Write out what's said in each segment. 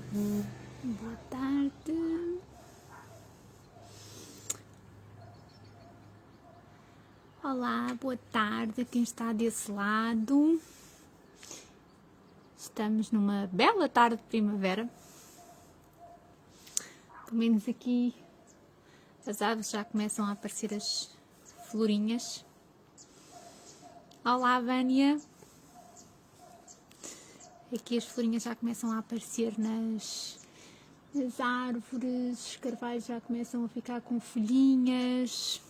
Boa tarde. Olá, boa tarde a quem está desse lado. Estamos numa bela tarde de primavera. Pelo menos aqui as aves já começam a aparecer as florinhas. Olá, Vânia. Aqui as florinhas já começam a aparecer nas árvores, os carvalhos já começam a ficar com folhinhas.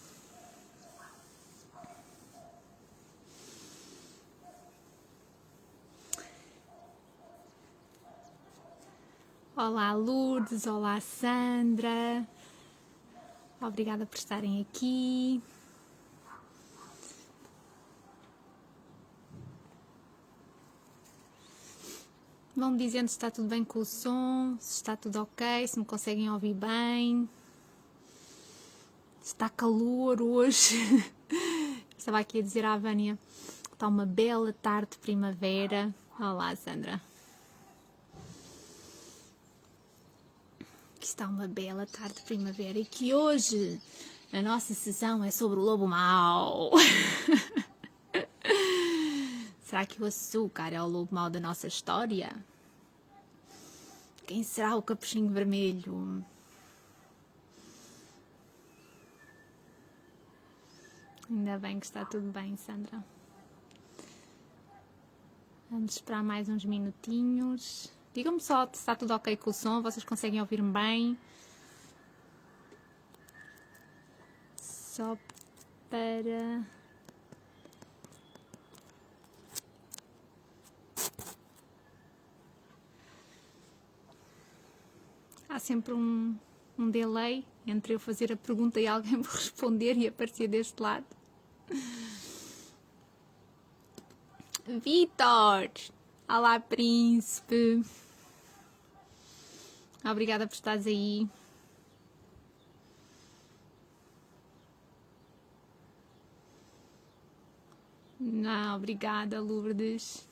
Olá, Lourdes. Olá, Sandra. Obrigada por estarem aqui. Vão-me dizendo se está tudo bem com o som, se está tudo ok, se me conseguem ouvir bem. Se está calor hoje. Estava aqui a dizer à Vânia que está uma bela tarde de primavera. Olá, Sandra. Que está uma bela tarde de primavera e que hoje a nossa sessão é sobre o lobo mau. Será que o açúcar é o lobo mau da nossa história? Quem será o capuchinho vermelho? Ainda bem que está tudo bem, Sandra. Vamos esperar mais uns minutinhos. Digam-me só se está tudo ok com o som, vocês conseguem ouvir-me bem. Só para... Há sempre um delay entre eu fazer a pergunta e alguém me responder e aparecer deste lado. Vitor! Olá, príncipe! Obrigada por estares aí. Não, obrigada, Lourdes.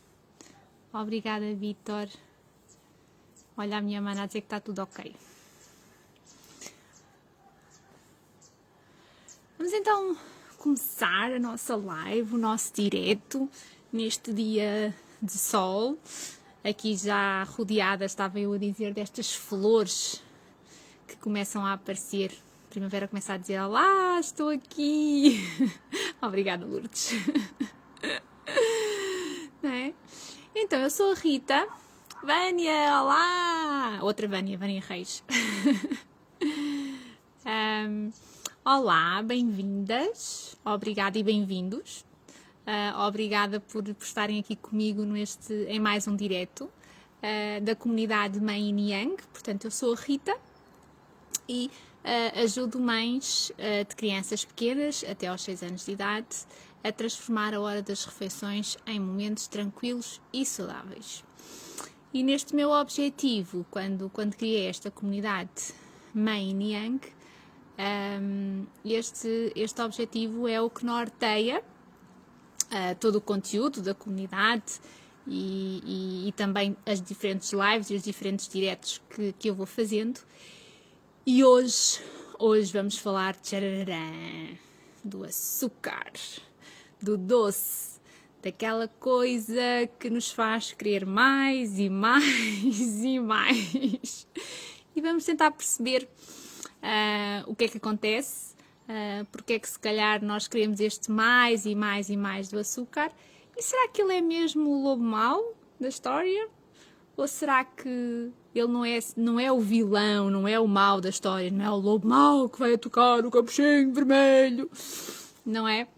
Obrigada, Vitor. Olha a minha mana a dizer que está tudo ok. Vamos então começar a nossa live, o nosso direto, neste dia de sol. Aqui já rodeada, estava eu a dizer, destas flores que começam a aparecer. A primavera começa a dizer: olá, estou aqui. Obrigada, Lourdes. Não é? Então, eu sou a Rita. Vânia, olá! Outra Vânia, Vânia Reis. Olá, bem-vindas. Obrigada e bem-vindos. Obrigada por estarem aqui comigo em mais um direto da comunidade Mãe Yin Yang. Portanto, eu sou a Rita e ajudo mães de crianças pequenas até aos 6 anos de idade a transformar a hora das refeições em momentos tranquilos e saudáveis. E neste meu objetivo, quando criei esta comunidade Mãe Yin Yang, este objetivo é o que norteia todo o conteúdo da comunidade e também as diferentes lives e os diferentes diretos que eu vou fazendo. E hoje vamos falar do açúcar, do doce, daquela coisa que nos faz querer mais e mais e mais. E vamos tentar perceber o que é que acontece, porque é que se calhar nós queremos este mais e mais e mais do açúcar. E será que ele é mesmo o lobo mau da história? Ou será que ele não é o vilão, não é o mau da história, não é o lobo mau que vai tocar o capuchinho vermelho, não é?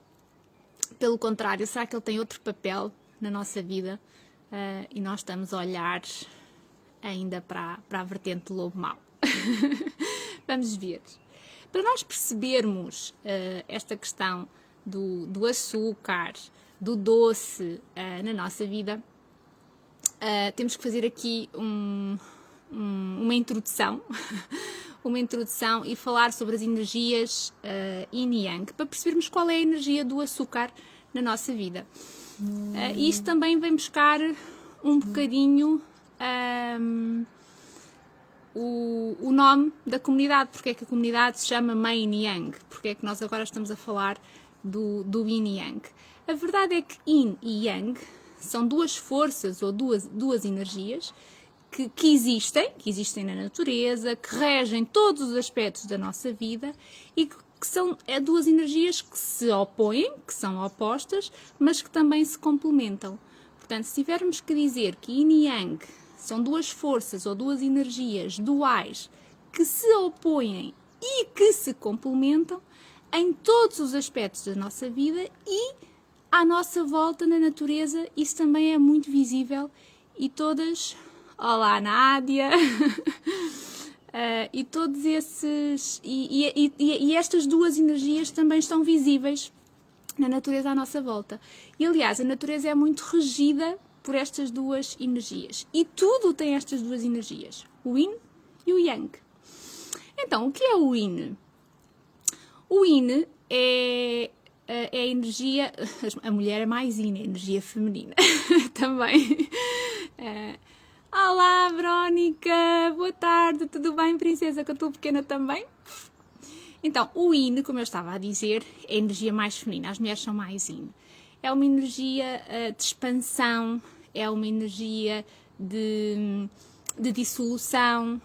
Pelo contrário, será que ele tem outro papel na nossa vida e nós estamos a olhar ainda para a vertente do lobo mau? Vamos ver. Para nós percebermos esta questão do açúcar, do doce na nossa vida, temos que fazer aqui uma introdução, e falar sobre as energias Yin e Yang, para percebermos qual é a energia do açúcar na nossa vida. Isto também vem buscar um bocadinho o nome da comunidade, porque é que a comunidade se chama Yin e Yang, porque é que nós agora estamos a falar do Yin e Yang. A verdade é que Yin e Yang são duas forças ou duas energias que existem na natureza, que regem todos os aspectos da nossa vida e que são duas energias que se opõem, que são opostas, mas que também se complementam. Portanto, se tivermos que dizer que Yin e Yang são duas forças ou duas energias duais que se opõem e que se complementam em todos os aspectos da nossa vida e à nossa volta na natureza, isso também é muito visível e todas... Olá, Nádia! E todos esses... E estas duas energias também estão visíveis na natureza à nossa volta. E, aliás, a natureza é muito regida por estas duas energias. E tudo tem estas duas energias, o Yin e o Yang. Então, o que é o Yin? O Yin é a energia... A mulher é mais Yin, a energia feminina também. Olá, Verónica! Boa tarde, tudo bem, princesa? Que eu estou pequena também. Então, o Yin, como eu estava a dizer, é a energia mais feminina. As mulheres são mais Yin. É uma energia de expansão, é uma energia de dissolução.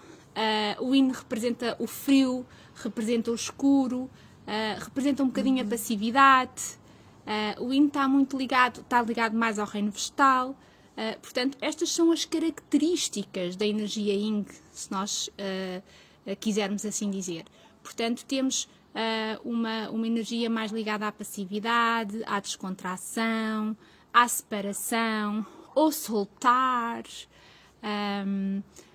O Yin representa o frio, representa o escuro, representa um bocadinho a passividade. O Yin está ligado mais ao reino vegetal. Portanto, estas são as características da energia Yin, se nós quisermos assim dizer. Portanto, temos uma energia mais ligada à passividade, à descontração, à separação, ao soltar,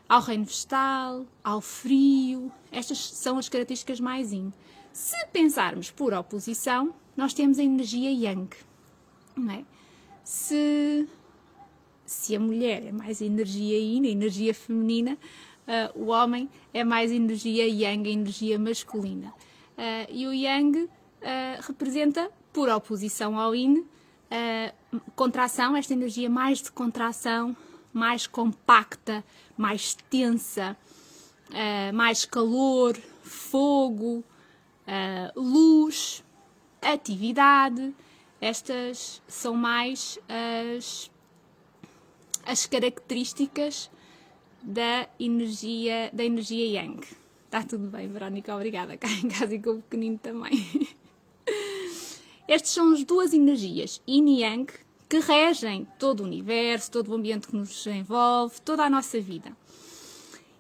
ao reino vegetal, ao frio. Estas são as características mais Yin. Se pensarmos por oposição, nós temos a energia Yang. Não é? Se a mulher é mais energia Yin, a energia feminina, o homem é mais energia Yang, a energia masculina. E o Yang representa, por oposição ao Yin, contração, esta energia mais de contração, mais compacta, mais tensa, mais calor, fogo, luz, atividade. Estas são mais as características da energia Yang. Está tudo bem, Verónica, obrigada. Cá em casa e com o pequenino também. Estas são as duas energias, Yin e Yang, que regem todo o universo, todo o ambiente que nos envolve, toda a nossa vida.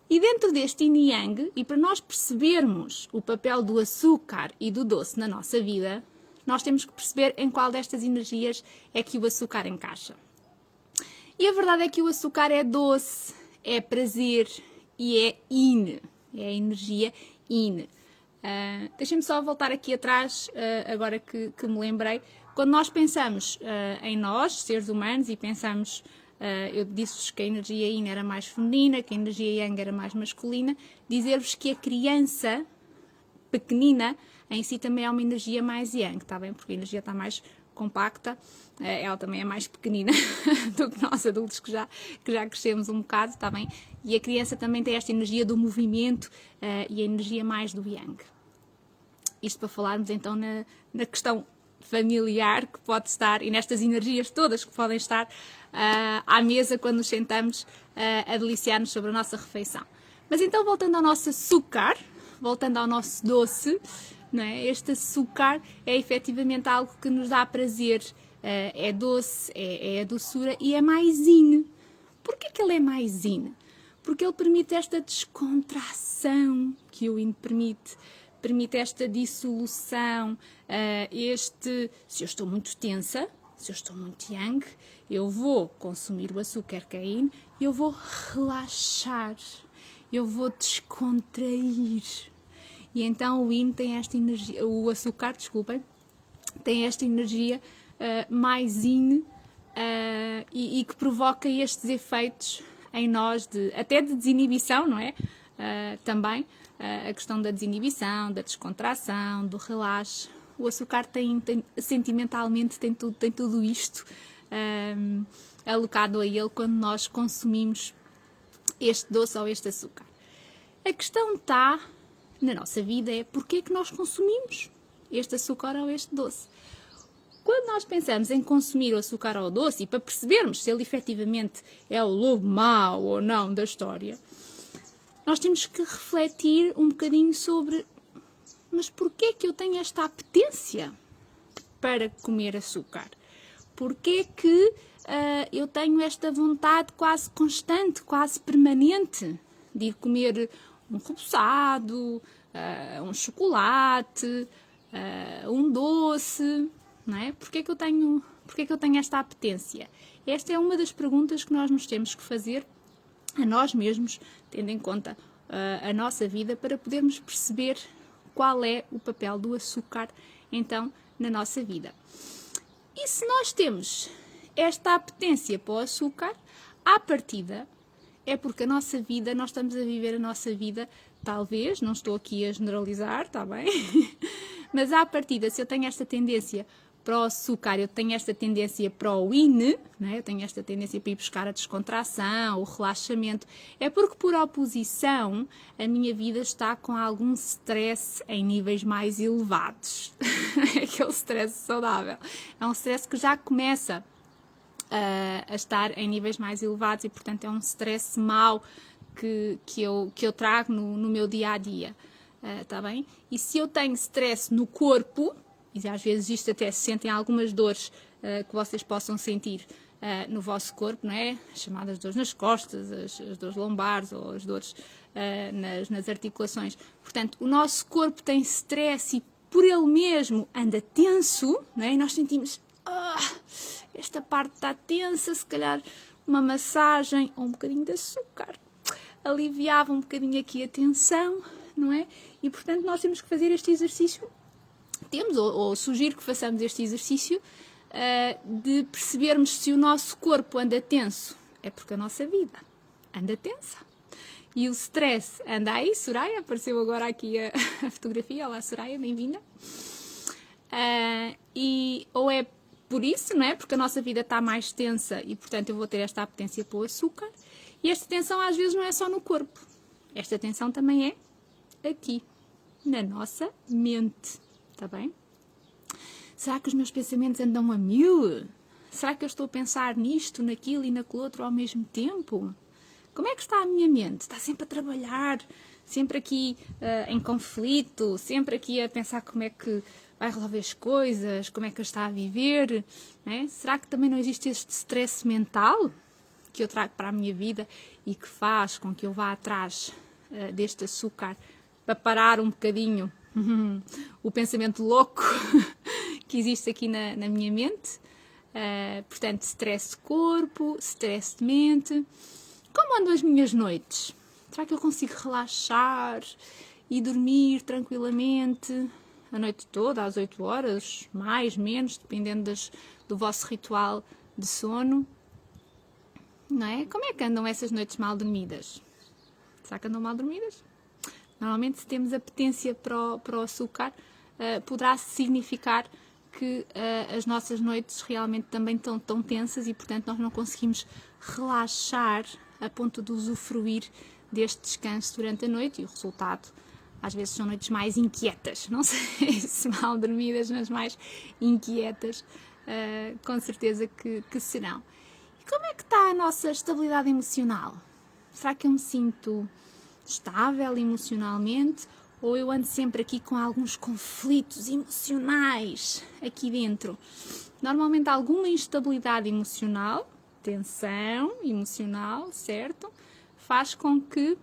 E dentro deste Yin e Yang, e para nós percebermos o papel do açúcar e do doce na nossa vida, nós temos que perceber em qual destas energias é que o açúcar encaixa. E a verdade é que o açúcar é doce, é prazer e é Yin, é a energia Yin. Deixem-me só voltar aqui atrás, agora que me lembrei. Quando nós pensamos em nós, seres humanos, e pensamos, eu disse-vos que a energia Yin era mais feminina, que a energia Yang era mais masculina, dizer-vos que a criança pequenina em si também é uma energia mais Yang, está bem? Porque a energia está mais compacta, ela também é mais pequenina do que nós adultos que já crescemos um bocado, está bem? E a criança também tem esta energia do movimento e a energia mais do Yang. Isto para falarmos então na questão familiar que pode estar, e nestas energias todas que podem estar à mesa quando nos sentamos a deliciar-nos sobre a nossa refeição. Mas então, voltando ao nosso açúcar, voltando ao nosso doce, não é? Este açúcar é efetivamente algo que nos dá prazer, é doce, é a doçura e é mais Yin. Porquê que ele é mais Yin? Porque ele permite esta descontração que o Yin permite esta dissolução, se eu estou muito tensa, se eu estou muito Yang, eu vou consumir o açúcar que é Yin e eu vou relaxar, eu vou descontrair. E então o Yin tem esta energia, o açúcar, desculpem, tem esta energia mais Yin e que provoca estes efeitos em nós, até de desinibição, não é? Também a questão da desinibição, da descontração, do relaxe. O açúcar sentimentalmente tem tudo isto alocado a ele quando nós consumimos este doce ou este açúcar. A questão está na nossa vida é porque é que nós consumimos este açúcar ou este doce. Quando nós pensamos em consumir o açúcar ou o doce, e para percebermos se ele efetivamente é o lobo mau ou não da história, nós temos que refletir um bocadinho sobre, mas porquê é que eu tenho esta apetência para comer açúcar? Porquê é que eu tenho esta vontade quase constante, quase permanente de ir comer um repousado, um chocolate, um doce, não é? Porquê é que eu tenho esta apetência? Esta é uma das perguntas que nós nos temos que fazer a nós mesmos, tendo em conta a nossa vida, para podermos perceber qual é o papel do açúcar, então, na nossa vida. E se nós temos esta apetência para o açúcar, à partida, é porque a nossa vida, nós estamos a viver a nossa vida, talvez, não estou aqui a generalizar, está bem? Mas à partida, se eu tenho esta tendência para o açúcar, eu tenho esta tendência para o INE, né? Eu tenho esta tendência para ir buscar a descontração, o relaxamento, é porque por oposição a minha vida está com algum stress em níveis mais elevados. Aquele stress saudável. É um stress que já começa a estar em níveis mais elevados e, portanto, é um stress mau que eu trago no meu dia-a-dia. Tá bem? E se eu tenho stress no corpo, e às vezes isto até se sentem algumas dores que vocês possam sentir no vosso corpo, não é? As chamadas dores nas costas, as dores lombares ou as dores nas articulações. Portanto, o nosso corpo tem stress e por ele mesmo anda tenso, não é? E nós sentimos, esta parte está tensa, se calhar uma massagem ou um bocadinho de açúcar aliviava um bocadinho aqui a tensão, não é? E, portanto, nós temos que fazer este exercício, ou sugiro que façamos este exercício de percebermos se o nosso corpo anda tenso, é porque a nossa vida anda tensa. E o stress anda aí, Soraya, apareceu agora aqui a fotografia, olá Soraya, bem-vinda. Ou é por isso, não é? Porque a nossa vida está mais tensa e, portanto, eu vou ter esta apetência pelo açúcar. E esta tensão às vezes não é só no corpo. Esta tensão também é aqui, na nossa mente. Está bem? Será que os meus pensamentos andam a mil? Será que eu estou a pensar nisto, naquilo e naquele outro ao mesmo tempo? Como é que está a minha mente? Está sempre a trabalhar, sempre aqui em conflito, sempre aqui a pensar como é que vai resolver as coisas, como é que eu está a viver, né? Será que também não existe este stress mental que eu trago para a minha vida e que faz com que eu vá atrás deste açúcar para parar um bocadinho o pensamento louco que existe aqui na minha mente? Portanto, stress de corpo, stress de mente. Como andam as minhas noites? Será que eu consigo relaxar e dormir tranquilamente a noite toda, às 8 horas, mais, menos, dependendo do vosso ritual de sono? Não é? Como é que andam essas noites mal dormidas? Será que andam mal dormidas? Normalmente, se temos apetência para o açúcar, poderá significar que as nossas noites realmente também estão tão tensas e, portanto, nós não conseguimos relaxar a ponto de usufruir deste descanso durante a noite e o resultado, às vezes, são noites mais inquietas. Não sei se mal dormidas, mas mais inquietas, com certeza que serão. E como é que está a nossa estabilidade emocional? Será que eu me sinto estável emocionalmente ou eu ando sempre aqui com alguns conflitos emocionais aqui dentro? Normalmente alguma instabilidade emocional, tensão emocional, certo? Faz com que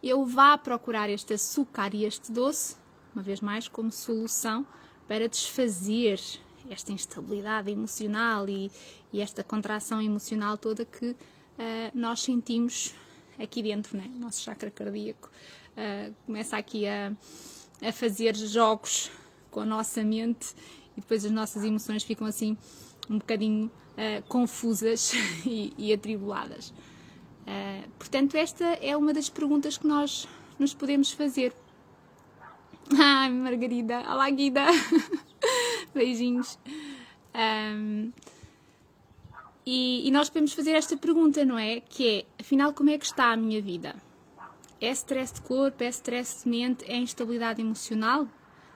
eu vá procurar este açúcar e este doce, uma vez mais, como solução para desfazer esta instabilidade emocional e esta contração emocional toda que nós sentimos aqui dentro, né? O nosso chakra cardíaco começa aqui a fazer jogos com a nossa mente e depois as nossas emoções ficam assim um bocadinho confusas e atribuladas. Portanto, esta é uma das perguntas que nós nos podemos fazer. Ai, Margarida, olá Guida, beijinhos. E nós podemos fazer esta pergunta, não é? Que é, afinal, como é que está a minha vida? É stress de corpo, é stress de mente, é instabilidade emocional?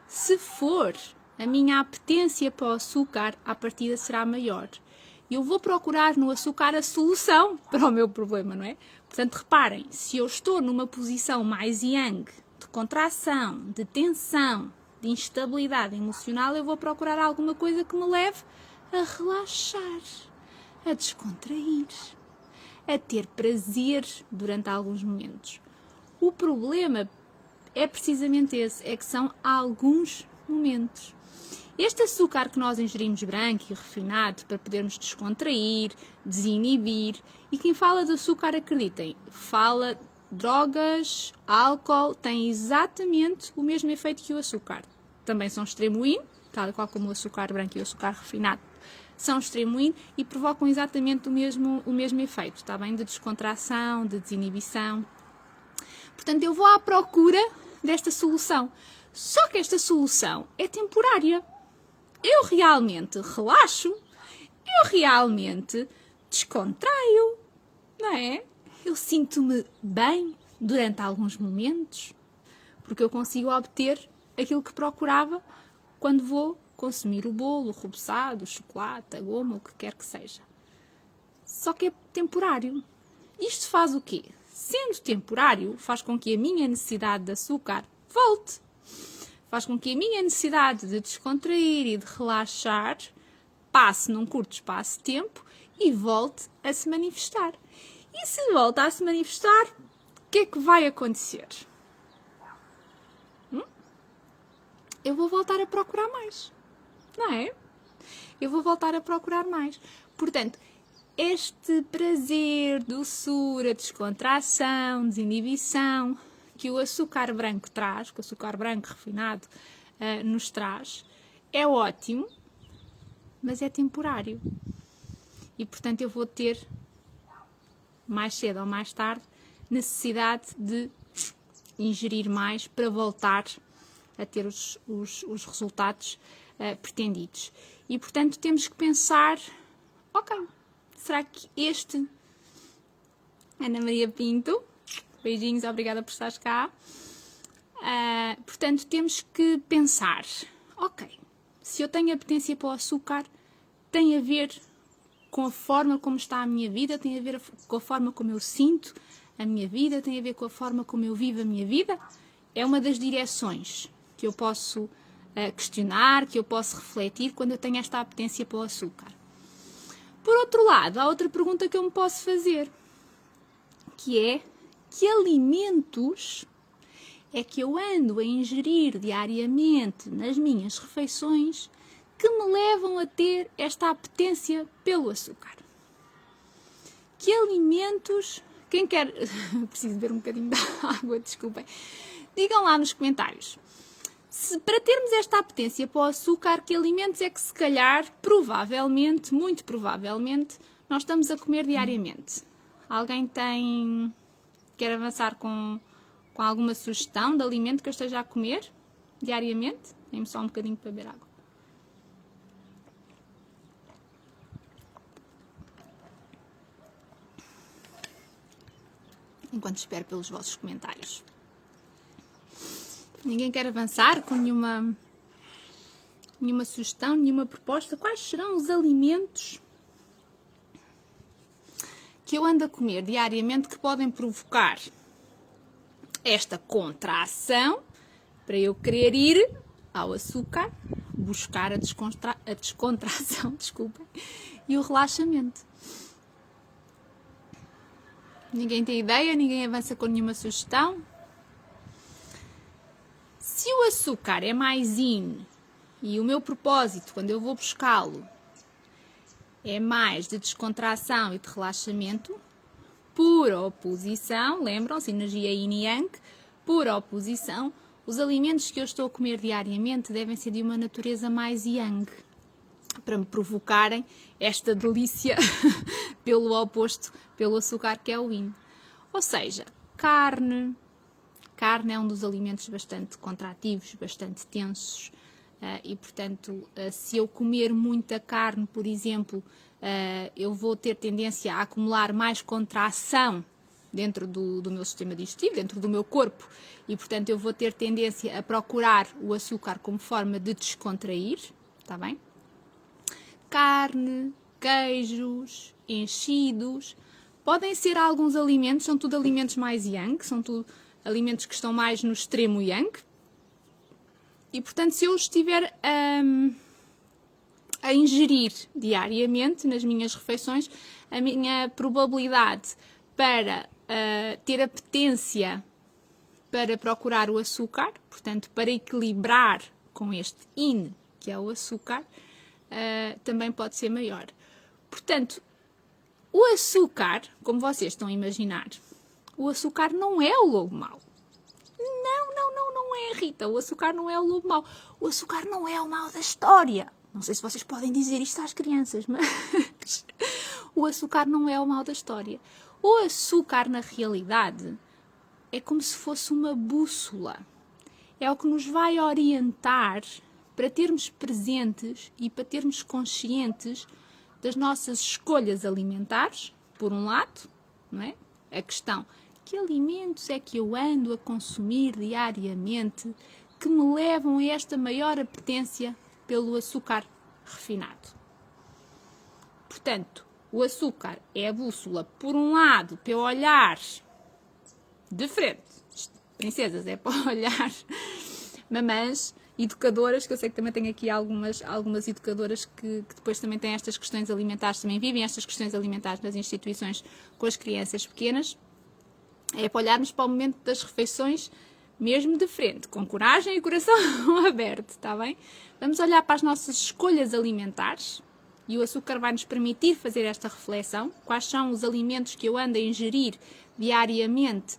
Se for, a minha apetência para o açúcar, à partida será maior. Eu vou procurar no açúcar a solução para o meu problema, não é? Portanto, reparem, se eu estou numa posição mais yang, de contração, de tensão, de instabilidade emocional, eu vou procurar alguma coisa que me leve a relaxar, a descontrair, a ter prazer durante alguns momentos. O problema é precisamente esse, é que são alguns momentos. Este açúcar que nós ingerimos branco e refinado para podermos descontrair, desinibir, e quem fala de açúcar, acreditem, fala drogas, álcool, tem exatamente o mesmo efeito que o açúcar. Também são extremo in, tal qual como o açúcar branco e o açúcar refinado, são extremo in e provocam exatamente o mesmo efeito, está bem? De descontração, de desinibição. Portanto, eu vou à procura desta solução. Só que esta solução é temporária. Eu realmente relaxo, eu realmente descontraio, não é? Eu sinto-me bem durante alguns momentos, porque eu consigo obter aquilo que procurava quando vou consumir o bolo, o rebuçado, o chocolate, a goma, o que quer que seja. Só que é temporário. Isto faz o quê? Sendo temporário, faz com que a minha necessidade de açúcar volte. Faz com que a minha necessidade de descontrair e de relaxar passe num curto espaço de tempo e volte a se manifestar. E se volta a se manifestar, o que é que vai acontecer? Eu vou voltar a procurar mais, não é? Eu vou voltar a procurar mais. Portanto, este prazer, doçura, descontração, desinibição que o açúcar branco traz, que o açúcar branco refinado nos traz, é ótimo, mas é temporário. E, portanto, eu vou ter, mais cedo ou mais tarde, necessidade de ingerir mais para voltar a ter os resultados pretendidos. E, portanto, temos que pensar, ok, será que este... Ana Maria Pinto, beijinhos, obrigada por estares cá. Portanto, temos que pensar, ok, se eu tenho apetência para o açúcar, tem a ver com a forma como está a minha vida, tem a ver com a forma como eu sinto a minha vida, tem a ver com a forma como eu vivo a minha vida? É uma das direções que eu posso questionar, que eu posso refletir quando eu tenho esta apetência para o açúcar. Por outro lado, há outra pergunta que eu me posso fazer, que é: que alimentos é que eu ando a ingerir diariamente nas minhas refeições que me levam a ter esta apetência pelo açúcar? Que alimentos... Quem quer... Preciso beber um bocadinho de água, desculpem. Digam lá nos comentários. Se para termos esta apetência para o açúcar, que alimentos é que se calhar, provavelmente, muito provavelmente, nós estamos a comer diariamente? Alguém quer avançar com alguma sugestão de alimento que eu esteja a comer diariamente? Dê-me só um bocadinho para beber água. Enquanto espero pelos vossos comentários. Ninguém quer avançar com nenhuma sugestão, nenhuma proposta? Quais serão os alimentos que eu ando a comer diariamente que podem provocar esta contração para eu querer ir ao açúcar, buscar a descontração, desculpem, e o relaxamento? Ninguém tem ideia? Ninguém avança com nenhuma sugestão? Se o açúcar é mais in e o meu propósito, quando eu vou buscá-lo, é mais de descontração e de relaxamento, por oposição, lembram-se, energia yin e yang, por oposição, os alimentos que eu estou a comer diariamente devem ser de uma natureza mais yang, para me provocarem esta delícia pelo oposto, pelo açúcar que é o yin. Ou seja, carne é um dos alimentos bastante contrativos, bastante tensos, e portanto, se eu comer muita carne, por exemplo, eu vou ter tendência a acumular mais contração dentro do meu sistema digestivo, dentro do meu corpo, e portanto eu vou ter tendência a procurar o açúcar como forma de descontrair, está bem? Carne, queijos, enchidos, podem ser alguns alimentos, são tudo alimentos mais yang, são tudo alimentos que estão mais no extremo yang, e portanto se eu estiver a ingerir diariamente nas minhas refeições, a minha probabilidade para ter apetência para procurar o açúcar, portanto, para equilibrar com este yin, que é o açúcar, também pode ser maior. Portanto, o açúcar, como vocês estão a imaginar, o açúcar não é o lobo mau. Não é, Rita. O açúcar não é o lobo mau. O açúcar não é o mau da história. Não sei se vocês podem dizer isto às crianças, mas o açúcar não é o mau da história. O açúcar, na realidade, é como se fosse uma bússola. É o que nos vai orientar para termos presentes e para termos conscientes das nossas escolhas alimentares, por um lado, não é? A questão, que alimentos é que eu ando a consumir diariamente que me levam a esta maior apetência pelo açúcar refinado? Portanto, o açúcar é a bússola, por um lado, para eu olhar de frente. Princesas, é para olhar. Mamãs, educadoras, que eu sei que também tenho aqui algumas educadoras que depois também têm estas questões alimentares, também vivem estas questões alimentares nas instituições com as crianças pequenas. É para olharmos para o momento das refeições mesmo de frente, com coragem e coração aberto, está bem? Vamos olhar para as nossas escolhas alimentares e o açúcar vai nos permitir fazer esta reflexão. Quais são os alimentos que eu ando a ingerir diariamente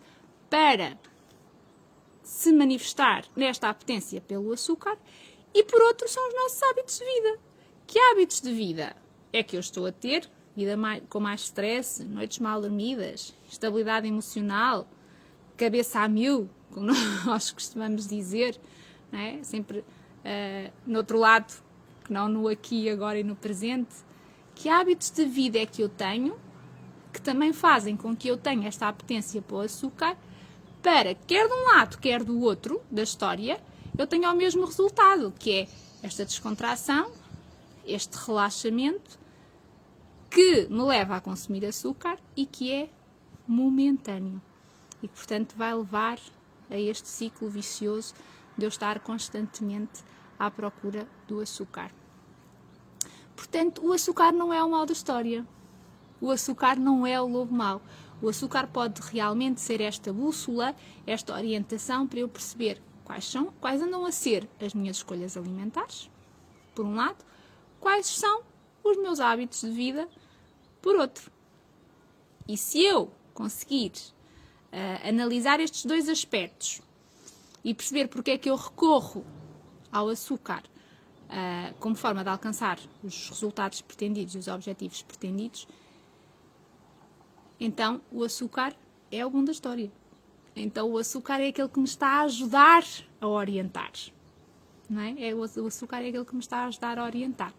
para se manifestar nesta apetência pelo açúcar? E por outro são os nossos hábitos de vida. Que hábitos de vida é que eu estou a ter? Vida com mais stress, noites mal dormidas, estabilidade emocional, cabeça a mil, como nós costumamos dizer, não é? Sempre no outro lado, que não no aqui, agora e no presente. Que hábitos de vida é que eu tenho que também fazem com que eu tenha esta apetência pelo açúcar para, quer de um lado, quer do outro da história, eu tenha o mesmo resultado, que é esta descontração, este relaxamento, que me leva a consumir açúcar e que é momentâneo. E que, portanto, vai levar a este ciclo vicioso de eu estar constantemente à procura do açúcar. Portanto, o açúcar não é o mal da história. O açúcar não é o lobo mau. O açúcar pode realmente ser esta bússola, esta orientação para eu perceber quais andam a ser as minhas escolhas alimentares, por um lado, quais são os meus hábitos de vida, por outro. E se eu conseguir analisar estes dois aspectos e perceber porque é que eu recorro ao açúcar como forma de alcançar os resultados pretendidos e os objetivos pretendidos, então o açúcar é o bom da história. Então o açúcar é aquele que me está a ajudar a orientar. Não é? O açúcar é aquele que me está a ajudar a orientar.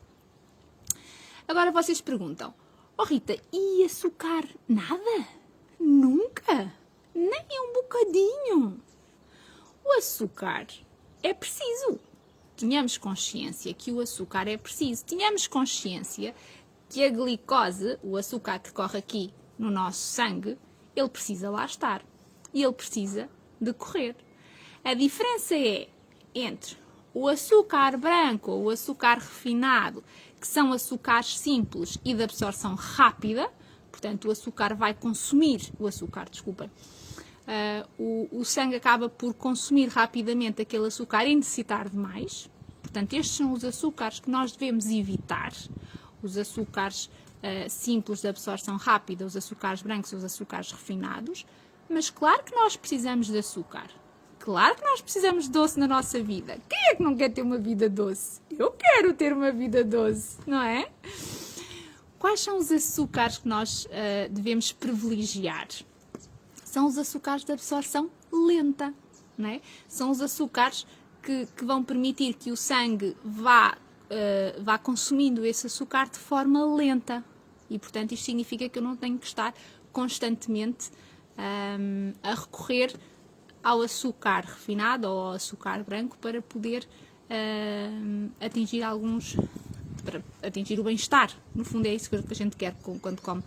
Agora vocês perguntam, oh Rita, e açúcar nada? Nunca? Nem um bocadinho? O açúcar é preciso. Tenhamos consciência que o açúcar é preciso. Tenhamos consciência que a glicose, o açúcar que corre aqui no nosso sangue, ele precisa lá estar. E ele precisa de correr. A diferença é entre o açúcar branco ou o açúcar refinado, que são açúcares simples e de absorção rápida, portanto o açúcar vai consumir, o sangue acaba por consumir rapidamente aquele açúcar e necessitar de mais. Portanto, estes são os açúcares que nós devemos evitar, os açúcares simples de absorção rápida, os açúcares brancos, os açúcares refinados, mas claro que nós precisamos de açúcar. Claro que nós precisamos de doce na nossa vida. Quem é que não quer ter uma vida doce? Eu quero ter uma vida doce, não é? Quais são os açúcares que nós devemos privilegiar? São os açúcares de absorção lenta, não é? São os açúcares que vão permitir que o sangue vá consumindo esse açúcar de forma lenta. E, portanto, isto significa que eu não tenho que estar constantemente a recorrer ao açúcar refinado ou ao açúcar branco para poder atingir o bem-estar. No fundo é isso que a gente quer quando come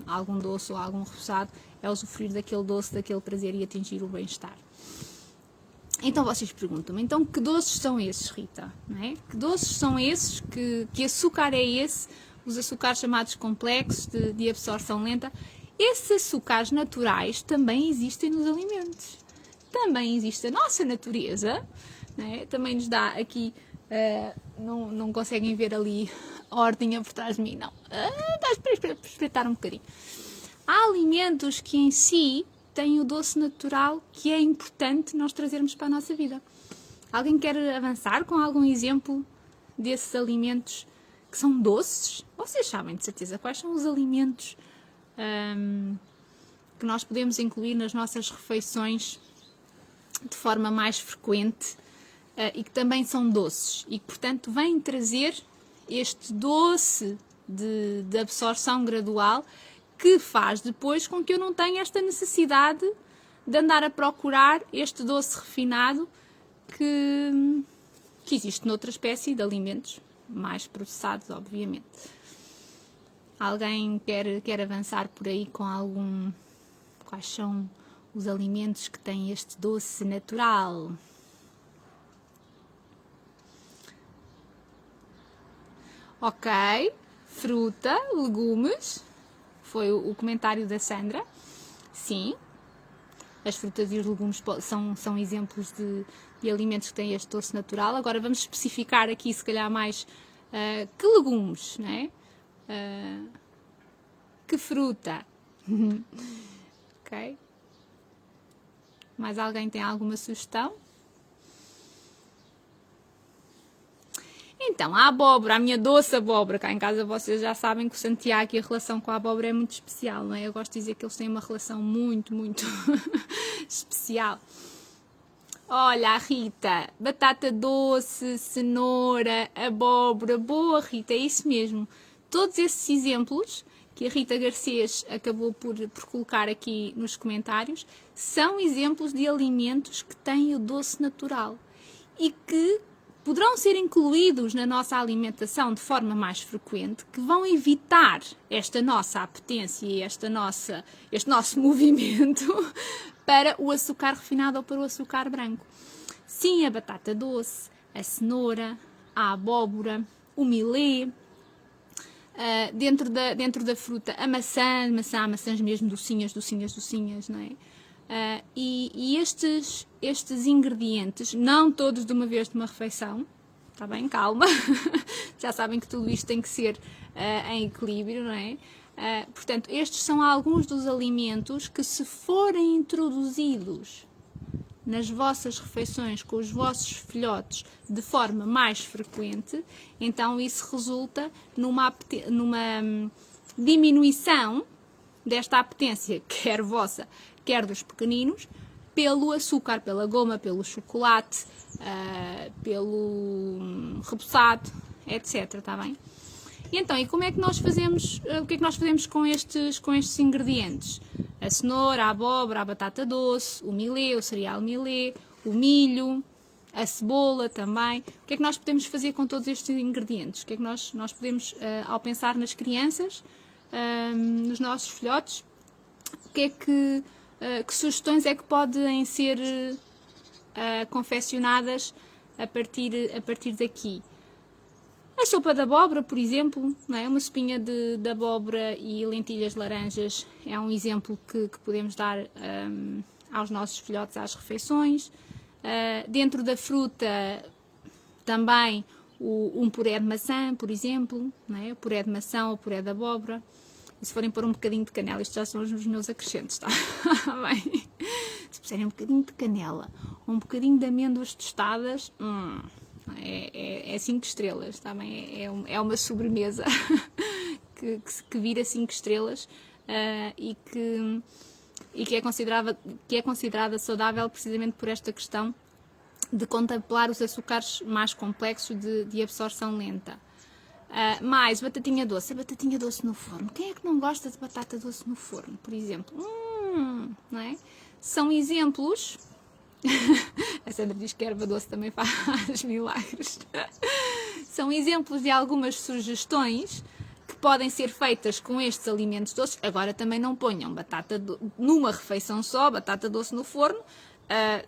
algum doce ou algum repousado, é usufruir daquele doce, daquele prazer e atingir o bem-estar. Então vocês perguntam-me, então que doces são esses, Rita? Não é? Que doces são esses? Que açúcar é esse? Os açúcares chamados complexos, de absorção lenta. Esses açúcares naturais também existem nos alimentos. Também existe a nossa natureza, não é? Também nos dá aqui, não conseguem ver ali a ordem por trás de mim, não. Dá para espreitar um bocadinho. Há alimentos que em si têm o doce natural que é importante nós trazermos para a nossa vida. Alguém quer avançar com algum exemplo desses alimentos que são doces? Vocês sabem de certeza quais são os alimentos que nós podemos incluir nas nossas refeições de forma mais frequente e que também são doces e que, portanto, vêm trazer este doce de absorção gradual que faz depois com que eu não tenha esta necessidade de andar a procurar este doce refinado que existe noutra espécie de alimentos mais processados, obviamente. Alguém quer avançar por aí com algum... Quais são os alimentos que têm este doce natural? Ok, fruta, legumes... Foi o comentário da Sandra. Sim, as frutas e os legumes são exemplos de alimentos que têm este doce natural. Agora vamos especificar aqui, se calhar, mais que legumes, não é? Que fruta. Ok. Mais alguém tem alguma sugestão? Então, a abóbora, a minha doce abóbora, cá em casa vocês já sabem que o Santiago e a relação com a abóbora é muito especial, não é? Eu gosto de dizer que eles têm uma relação muito, muito especial. Olha, a Rita, batata doce, cenoura, abóbora, boa Rita, é isso mesmo. Todos esses exemplos que a Rita Garcês acabou por colocar aqui nos comentários são exemplos de alimentos que têm o doce natural e que poderão ser incluídos na nossa alimentação de forma mais frequente, que vão evitar esta nossa apetência e este nosso movimento para o açúcar refinado ou para o açúcar branco. Sim, a batata doce, a cenoura, a abóbora, o milê, dentro da fruta, a maçãs mesmo docinhas, não é? E estes ingredientes, não todos de uma vez de uma refeição, está bem? Calma, já sabem que tudo isto tem que ser em equilíbrio, não é? Portanto, estes são alguns dos alimentos que, se forem introduzidos nas vossas refeições com os vossos filhotes de forma mais frequente, então isso resulta numa diminuição desta apetência, quer vossa, quer dos pequeninos, pelo açúcar, pela goma, pelo chocolate, pelo repousado, etc. Está bem? E então, como é que nós fazemos, o que é que nós fazemos com estes ingredientes? A cenoura, a abóbora, a batata doce, o milê, o cereal milê, o milho, a cebola também. O que é que nós podemos fazer com todos estes ingredientes? O que é que nós podemos, ao pensar nas crianças, nos nossos filhotes, que sugestões é que podem ser confeccionadas a partir daqui? A sopa de abóbora, por exemplo, não é? Uma sopinha de abóbora e lentilhas laranjas é um exemplo que podemos dar aos nossos filhotes às refeições. Dentro da fruta, também um puré de maçã, por exemplo, não é? O puré de maçã ou puré de abóbora. E se forem pôr um bocadinho de canela, isto já são os meus acrescentos, tá? Bem, se puserem um bocadinho de canela ou um bocadinho de amêndoas tostadas, é 5 estrelas, tá bem? É uma sobremesa que vira 5 estrelas e que é considerada saudável precisamente por esta questão de contemplar os açúcares mais complexos de absorção lenta. A batatinha doce no forno. Quem é que não gosta de batata doce no forno, por exemplo? não é? São exemplos. A Sandra diz que a erva doce também faz milagres. São exemplos de algumas sugestões que podem ser feitas com estes alimentos doces. Agora também não ponham batata numa refeição só, batata doce no forno,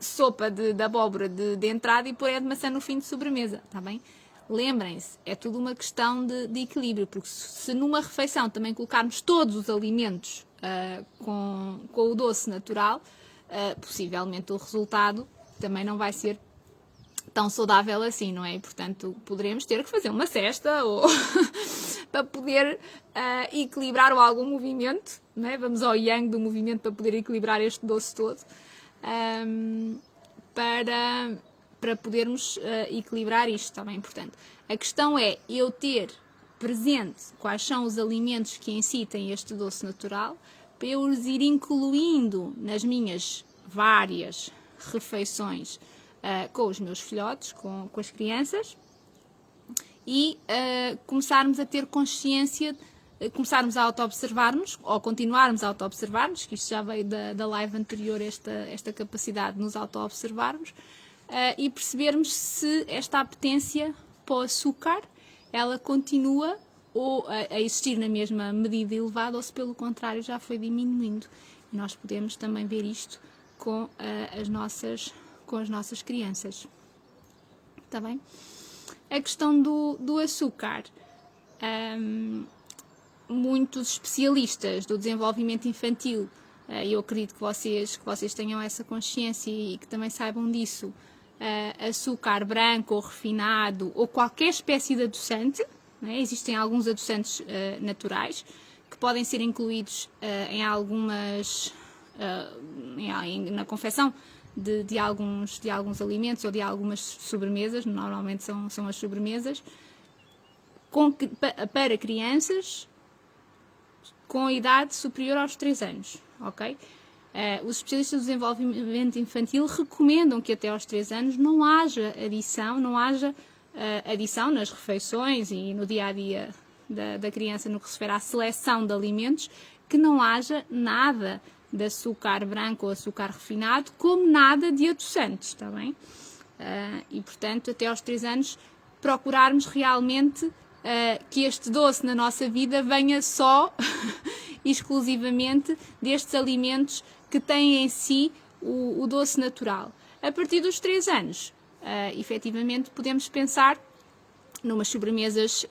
sopa de abóbora de entrada e puré de maçã no fim de sobremesa, está bem? Lembrem-se, é tudo uma questão de equilíbrio, porque se numa refeição também colocarmos todos os alimentos com o doce natural, possivelmente o resultado também não vai ser tão saudável assim, não é? E, portanto, poderemos ter que fazer uma cesta ou para poder equilibrar ou algum movimento, não é? Vamos ao yang do movimento para poder equilibrar este doce todo, para podermos equilibrar isto, também. Portanto, a questão é eu ter presente quais são os alimentos que em si têm este doce natural, para eu os ir incluindo nas minhas várias refeições com os meus filhotes, com as crianças, e começarmos a ter consciência, começarmos a auto-observar-nos, ou continuarmos a auto-observar-nos, que isto já veio da live anterior, esta capacidade de nos auto-observarmos, e percebermos se esta apetência para o açúcar, ela continua a existir na mesma medida elevada, ou se pelo contrário já foi diminuindo. E nós podemos também ver isto com as nossas crianças. Está bem? A questão do açúcar. Muitos especialistas do desenvolvimento infantil, eu acredito que vocês tenham essa consciência e que também saibam disso, açúcar branco ou refinado ou qualquer espécie de adoçante, né? Existem alguns adoçantes naturais que podem ser incluídos em algumas na confecção de alguns alimentos ou de algumas sobremesas, normalmente são as sobremesas, para crianças com idade superior aos 3 anos, ok? Os especialistas do desenvolvimento infantil recomendam que até aos 3 anos não haja adição nas refeições e no dia-a-dia da criança no que se refere à seleção de alimentos, que não haja nada de açúcar branco ou açúcar refinado, como nada de adoçantes, está bem? E, portanto, até aos 3 anos, procurarmos realmente que este doce na nossa vida venha só, exclusivamente, destes alimentos que têm em si o doce natural. A partir dos 3 anos, efetivamente, podemos pensar numas sobremesas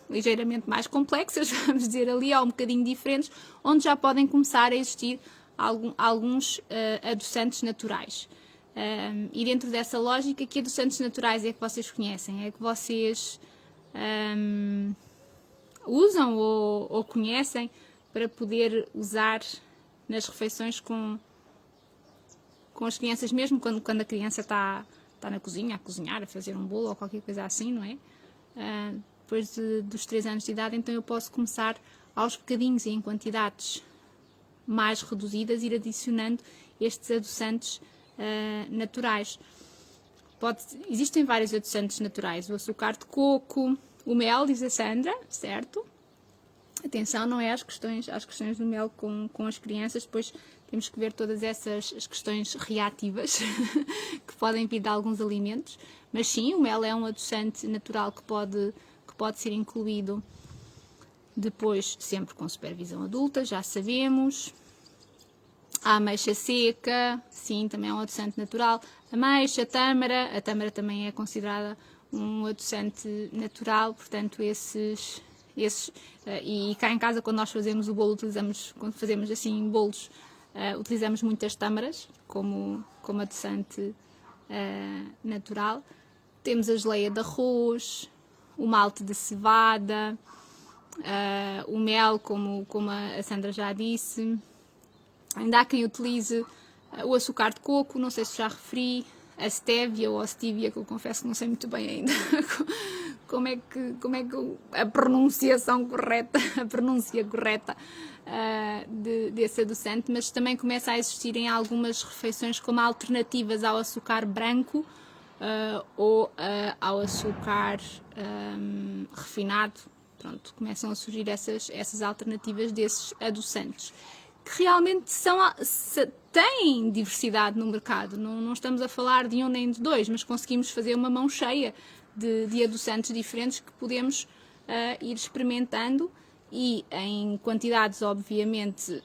ligeiramente mais complexas, vamos dizer ali, ou um bocadinho diferentes, onde já podem começar a existir alguns adoçantes naturais. E dentro dessa lógica, que adoçantes naturais é que vocês conhecem? É que vocês usam ou conhecem para poder usar nas refeições com as crianças, mesmo quando a criança está na cozinha, a cozinhar, a fazer um bolo ou qualquer coisa assim, não é? Depois dos 3 anos de idade, então eu posso começar aos bocadinhos e em quantidades mais reduzidas, ir adicionando estes adoçantes naturais. Existem vários adoçantes naturais, o açúcar de coco, o mel, diz a Sandra, certo? Atenção, não é às questões do mel com as crianças, depois temos que ver todas as questões reativas que podem vir de alguns alimentos, mas sim, o mel é um adoçante natural que pode ser incluído depois, sempre com supervisão adulta, já sabemos. A ameixa seca, sim, também é um adoçante natural. Ameixa, a tâmara também é considerada um adoçante natural, portanto e cá em casa, quando nós fazemos o bolo, quando fazemos assim bolos, utilizamos muitas tâmaras como adoçante natural. Temos a geleia de arroz, o malte de cevada, o mel, como a Sandra já disse. Ainda há quem utilize o açúcar de coco, não sei se já referi, a stevia ou a stevia, que eu confesso que não sei muito bem ainda como é que a pronúncia correta desse adoçante, mas também começa a existir em algumas refeições como alternativas ao açúcar branco ou ao açúcar refinado. Pronto, começam a surgir essas alternativas desses adoçantes, que realmente têm diversidade no mercado. Não estamos a falar de um nem de dois, mas conseguimos fazer uma mão cheia de adoçantes diferentes que podemos ir experimentando e em quantidades obviamente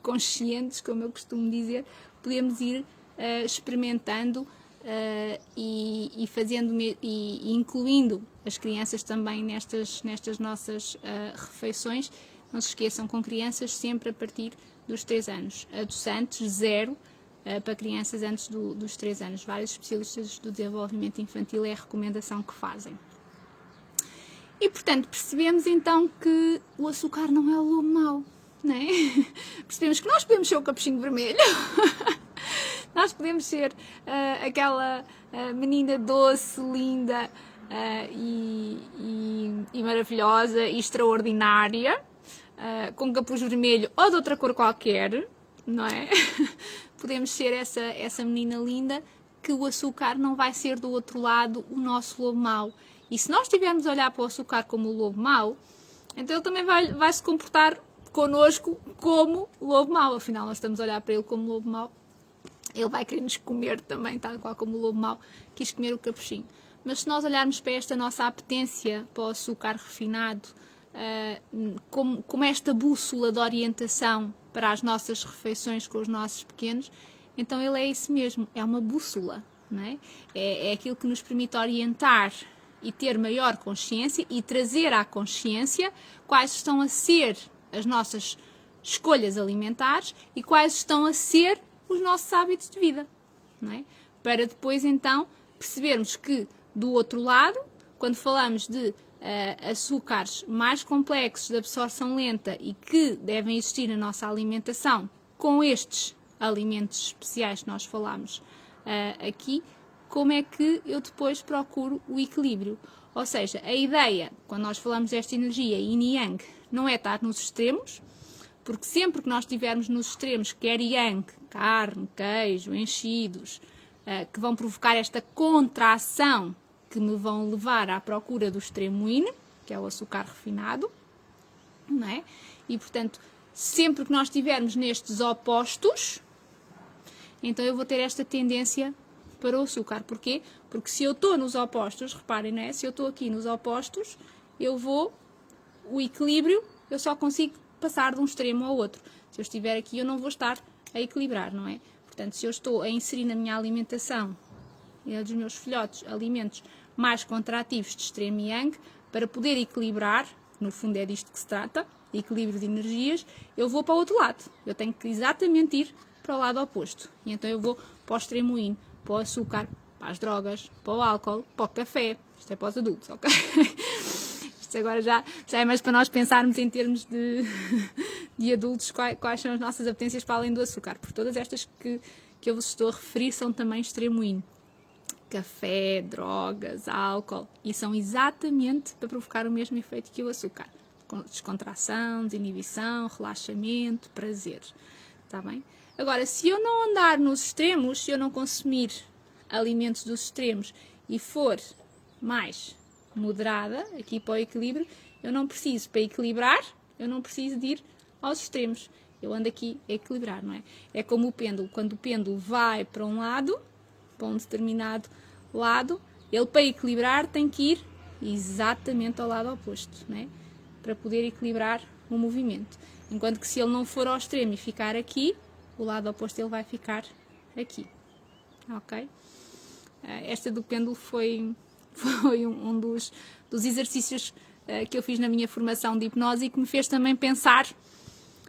conscientes, como eu costumo dizer, podemos ir experimentando e fazendo e incluindo as crianças também nestas nossas refeições. Não se esqueçam, com crianças sempre a partir dos 3 anos. Adoçantes, 0 para crianças antes dos 3 anos. Vários especialistas do desenvolvimento infantil é a recomendação que fazem. E, portanto, percebemos então que o açúcar não é o lobo mau, não é? Percebemos que nós podemos ser o capuchinho vermelho. Nós podemos ser aquela menina doce, linda e maravilhosa e extraordinária, com capuz vermelho ou de outra cor qualquer, não é? Podemos ser essa menina linda que o açúcar não vai ser do outro lado o nosso lobo mau. E se nós estivermos a olhar para o açúcar como o lobo mau, então ele também vai se comportar connosco como lobo mau. Afinal, nós estamos a olhar para ele como lobo mau. Ele vai querer nos comer também, tal qual como o lobo mau quis comer o capuchinho. Mas se nós olharmos para esta nossa apetência para o açúcar refinado, como esta bússola de orientação para as nossas refeições com os nossos pequenos, então ele é isso mesmo, é uma bússola, não é? É aquilo que nos permite orientar e ter maior consciência e trazer à consciência quais estão a ser as nossas escolhas alimentares e quais estão a ser os nossos hábitos de vida, não é? Para depois então percebermos que do outro lado, quando falamos de açúcares mais complexos de absorção lenta e que devem existir na nossa alimentação com estes alimentos especiais que nós falamos aqui, como é que eu depois procuro o equilíbrio? Ou seja, a ideia, quando nós falamos desta energia yin e yang, não é estar nos extremos, porque sempre que nós estivermos nos extremos, quer yang, carne, queijo, enchidos, que vão provocar esta contração que me vão levar à procura do extremo yin, que é o açúcar refinado, não é? E, portanto, sempre que nós estivermos nestes opostos, então eu vou ter esta tendência para o açúcar. Porquê? Porque se eu estou nos opostos, reparem, não é? Se eu estou aqui nos opostos, o equilíbrio, eu só consigo passar de um extremo ao outro. Se eu estiver aqui, eu não vou estar a equilibrar, não é? Portanto, se eu estou a inserir na minha alimentação e dos meus filhotes alimentos mais contrativos de extremo yang, para poder equilibrar, no fundo é disto que se trata, equilíbrio de energias, eu vou para o outro lado. Eu tenho que exatamente ir para o lado oposto. E então eu vou para o extremo yin, para o açúcar, para as drogas, para o álcool, para o café. Isto é para os adultos, ok? Isto agora já é mais para nós pensarmos em termos de adultos quais são as nossas apetências para além do açúcar. Porque todas estas que eu vos estou a referir são também extremo yin. Café, drogas, álcool, e são exatamente para provocar o mesmo efeito que o açúcar. Descontração, desinibição, relaxamento, prazer. Está bem? Agora, se eu não andar nos extremos, se eu não consumir alimentos dos extremos e for mais moderada, aqui para o equilíbrio, eu não preciso, para equilibrar, eu não preciso de ir aos extremos. Eu ando aqui a equilibrar, não é? É como o pêndulo. Quando o pêndulo vai para um lado, para um determinado lado, ele para equilibrar tem que ir exatamente ao lado oposto, né? Para poder equilibrar o movimento. Enquanto que se ele não for ao extremo e ficar aqui, o lado oposto ele vai ficar aqui, ok? Esta do pêndulo foi um dos exercícios que eu fiz na minha formação de hipnose e que me fez também pensar.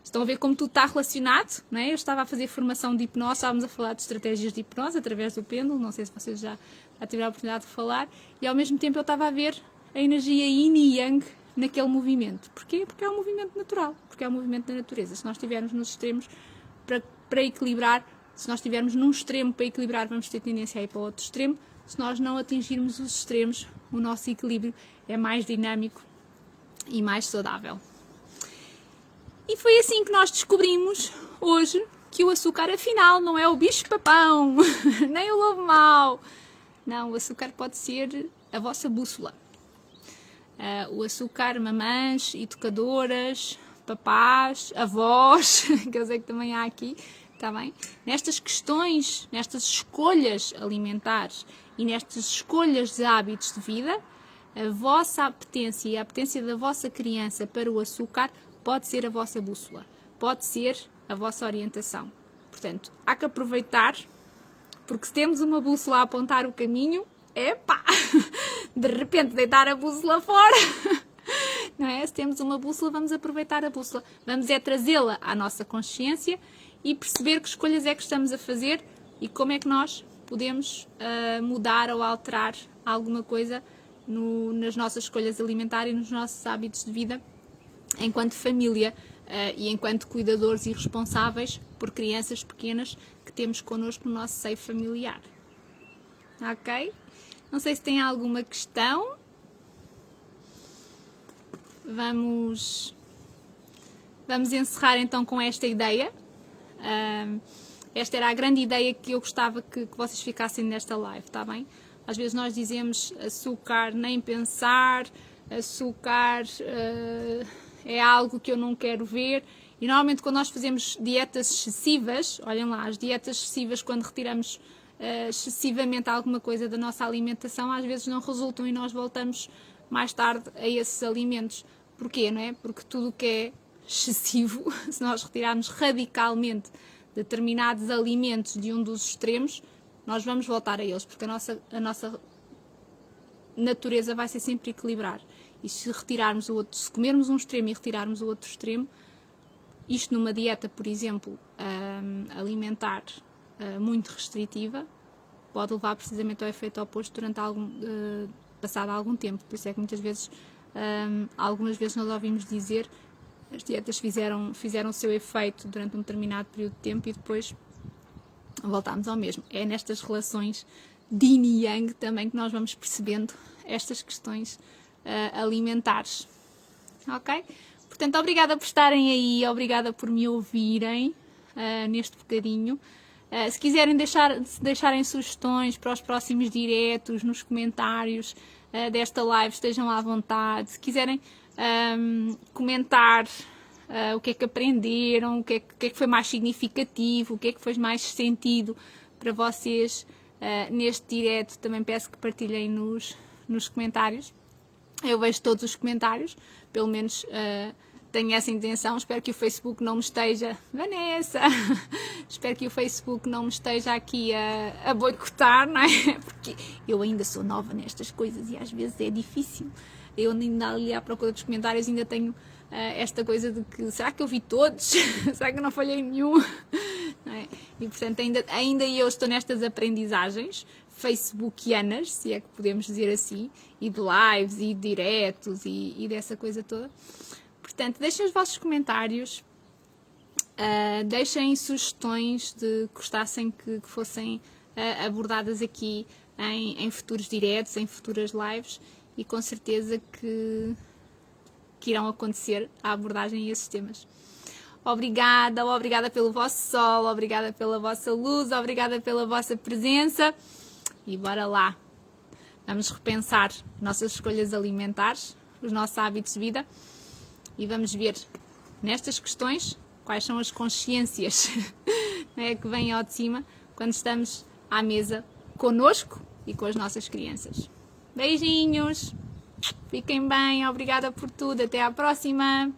Estão a ver como tudo está relacionado, não é? Eu estava a fazer formação de hipnose, estávamos a falar de estratégias de hipnose através do pêndulo, não sei se vocês já tiveram a oportunidade de falar, e ao mesmo tempo eu estava a ver a energia yin e yang naquele movimento. Porquê? Porque é um movimento natural, porque é um movimento da natureza. Se nós estivermos nos extremos para equilibrar, se nós estivermos num extremo para equilibrar, vamos ter tendência a ir para o outro extremo. Se nós não atingirmos os extremos, o nosso equilíbrio é mais dinâmico e mais saudável. E foi assim que nós descobrimos hoje que o açúcar afinal não é o bicho-papão, nem o lobo mau. Não, o açúcar pode ser a vossa bússola. O açúcar, mamãs, educadoras, papás, avós, que eu sei que também há aqui, está bem? Nestas questões, nestas escolhas alimentares e nestas escolhas de hábitos de vida, a vossa apetência e a apetência da vossa criança para o açúcar pode ser a vossa bússola, pode ser a vossa orientação. Portanto, há que aproveitar, porque se temos uma bússola a apontar o caminho, de repente deitar a bússola fora, não é? Se temos uma bússola, vamos aproveitar a bússola, vamos trazê-la à nossa consciência e perceber que escolhas é que estamos a fazer e como é que nós podemos mudar ou alterar alguma coisa nas nossas escolhas alimentares e nos nossos hábitos de vida enquanto família e enquanto cuidadores e responsáveis por crianças pequenas que temos connosco no nosso seio familiar. Ok? Não sei se tem alguma questão. Vamos encerrar então com esta ideia. Esta era a grande ideia que eu gostava que vocês ficassem nesta live, está bem? Às vezes nós dizemos açúcar nem pensar, açúcar é algo que eu não quero ver. E normalmente quando nós fazemos dietas excessivas, olhem lá, as dietas excessivas quando retiramos excessivamente alguma coisa da nossa alimentação, às vezes não resultam e nós voltamos mais tarde a esses alimentos. Porquê, não é? Porque tudo o que é excessivo, se nós retirarmos radicalmente determinados alimentos de um dos extremos, nós vamos voltar a eles, porque a nossa natureza vai ser sempre equilibrar. E se retirarmos o outro, se comermos um extremo e retirarmos o outro extremo, isto numa dieta, por exemplo, alimentar muito restritiva, pode levar precisamente ao efeito oposto durante passado algum tempo. Por isso é que muitas vezes, algumas vezes nós ouvimos dizer as dietas fizeram o seu efeito durante um determinado período de tempo e depois voltamos ao mesmo. É nestas relações de yin e yang também que nós vamos percebendo estas questões alimentares. Ok? Portanto, obrigada por estarem aí, obrigada por me ouvirem neste bocadinho. Se quiserem deixarem sugestões para os próximos diretos, nos comentários desta live, estejam à vontade. Se quiserem comentar o que é que aprenderam, o que é que foi mais significativo, o que é que fez mais sentido para vocês neste direto, também peço que partilhem nos comentários. Eu vejo todos os comentários, pelo menos tenho essa intenção. Espero que o Facebook não me esteja... Vanessa! Espero que o Facebook não me esteja aqui a boicotar, não é? Porque eu ainda sou nova nestas coisas e às vezes é difícil. Eu ainda ali à procura dos comentários ainda tenho esta coisa de que será que eu vi todos? Será que eu não falhei nenhum? Não é? E portanto ainda eu estou nestas aprendizagens facebookianas, se é que podemos dizer assim, e de lives e de diretos e dessa coisa toda. Portanto, deixem os vossos comentários, deixem sugestões de que gostassem que fossem abordadas aqui em futuros diretos, em futuras lives, e com certeza que irão acontecer a abordagem a esses temas. Obrigada pelo vosso sol, obrigada pela vossa luz, obrigada pela vossa presença e bora lá. Vamos repensar nossas escolhas alimentares, os nossos hábitos de vida e vamos ver nestas questões quais são as consciências que vêm ao de cima quando estamos à mesa connosco e com as nossas crianças. Beijinhos, fiquem bem, obrigada por tudo, até à próxima!